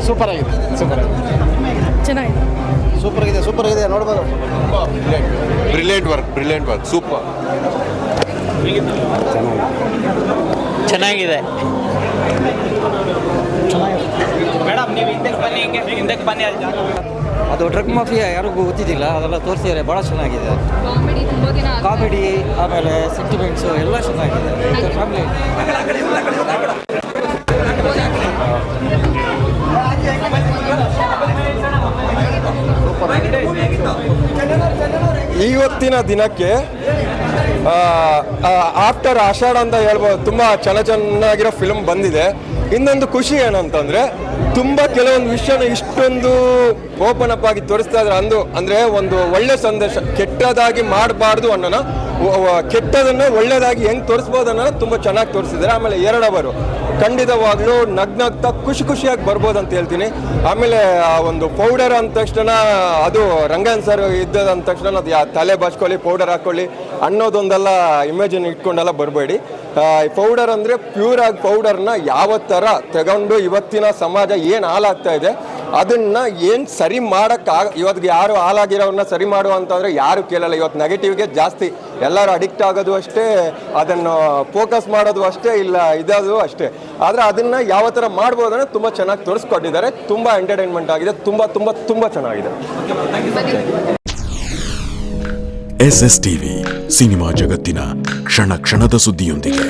Super ಆಗಿದೆ ಚೆನ್ನಾಗಿದೆ. Super ಆಗಿದೆ ನೋಡ್ಬೋದು. Brilliant work super. ಚೆನ್ನಾಗಿದೆ. ಮೇಡಮ್ ನೀವು ಹಿಂದಕ್ಕೆ ಬನ್ನಿ ಅದು ಡ್ರಗ್ ಮಾಫಿಯಾ ಯಾರಿಗೂ ಗೊತ್ತಿದ್ದಿಲ್ಲ, ಅದೆಲ್ಲ ತೋರಿಸಿದ್ದಾರೆ. ಭಾಳ ಚೆನ್ನಾಗಿದೆ. ಕಾಮಿಡಿ ತುಂಬ ದಿನ ಕಾಮಿಡಿ ಆಮೇಲೆ ಸೆಂಟಿಮೆಂಟ್ಸು ಎಲ್ಲ ಚೆನ್ನಾಗಿದೆ. ಫ್ಯಾಮಿಲಿ ಇವತ್ತಿನ ದಿನಕ್ಕೆ ಆಫ್ಟರ್ ಆಷಾಢ ಅಂತ ಹೇಳ್ಬೋದು, ತುಂಬ ಚೆನ್ನಾಗಿರೋ ಫಿಲ್ಮ್ ಬಂದಿದೆ. ಇನ್ನೊಂದು ಖುಷಿ ಏನಂತಂದರೆ ತುಂಬ ಕೆಲವೊಂದು ವಿಷಯನ ಇಷ್ಟೊಂದು ಓಪನ್ ಅಪ್ ಆಗಿ ತೋರಿಸ್ತಾ ಇದ್ದಾರೆ. ಅಂದರೆ ಒಂದು ಒಳ್ಳೆ ಸಂದೇಶ, ಕೆಟ್ಟದಾಗಿ ಮಾಡಬಾರ್ದು ಅನ್ನೋಣ, ಕೆಟ್ಟದನ್ನು ಒಳ್ಳೆಯದಾಗಿ ಹೆಂಗೆ ತೋರಿಸ್ಬೋದು ಅನ್ನೋಣ ತುಂಬ ಚೆನ್ನಾಗಿ ತೋರಿಸಿದ್ದಾರೆ. ಆಮೇಲೆ ಎರಡವರು ಖಂಡಿತವಾಗ್ಲೂ ನಗ್ನಗ್ತಾ ಖುಷಿಯಾಗಿ ಬರ್ಬೋದು ಅಂತ ಹೇಳ್ತೀನಿ. ಆಮೇಲೆ ಆ ಒಂದು ಪೌಡರ್ ಅಂದ ತಕ್ಷಣ ಅದು ರಂಗನ್ ಸರ್ ಇದ್ದದ ಅಂದ ತಕ್ಷಣ ಅದು ತಲೆ ಬಾಚ್ಕೊಳ್ಳಿ ಪೌಡರ್ ಹಾಕ್ಕೊಳ್ಳಿ ಅನ್ನೋದೊಂದೆಲ್ಲ ಇಮೇಜಿನ್ ಇಟ್ಕೊಂಡೆಲ್ಲ ಬರಬೇಡಿ. ಪೌಡರ್ ಅಂದರೆ ಪ್ಯೂರಾಗಿ ಪೌಡರ್ನ ಯಾವ ಥರ ತಗೊಂಡು ಇವತ್ತಿನ ಸಮಾಜ ಏನು ಹಾಳಾಗ್ತಾ ಇದೆ ಅದನ್ನು ಏನು ಸರಿ ಇವತ್ತಿಗೆ ಯಾರು ಹಾಳಾಗಿರೋರನ್ನ ಸರಿ ಮಾಡುವಂತಂದರೆ ಯಾರು ಕೇಳಲ್ಲ. ಇವತ್ತು ನೆಗೆಟಿವ್ಗೆ ಜಾಸ್ತಿ ಎಲ್ಲರೂ ಅಡಿಕ್ಟ್ ಆಗೋದು ಅಷ್ಟೇ, ಅದನ್ನು ಫೋಕಸ್ ಮಾಡೋದು ಅಷ್ಟೇ, ಇಲ್ಲ ಇದಾದ್ರು ಅಷ್ಟೇ. ಆದರೆ ಅದನ್ನು ಯಾವ ಥರ ಮಾಡ್ಬೋದು ಅಂದರೆ ತುಂಬ ಚೆನ್ನಾಗಿ ತೋರಿಸ್ಕೊಟ್ಟಿದ್ದಾರೆ. ತುಂಬ ಎಂಟರ್ಟೈನ್ಮೆಂಟ್ ಆಗಿದೆ. ತುಂಬ ಚೆನ್ನಾಗಿದೆ. SS ಟಿವಿ ಸಿನಿಮಾ ಜಗತ್ತಿನ ಕ್ಷಣ ಕ್ಷಣದ ಸುದ್ದಿಯೊಂದಿಗೆ.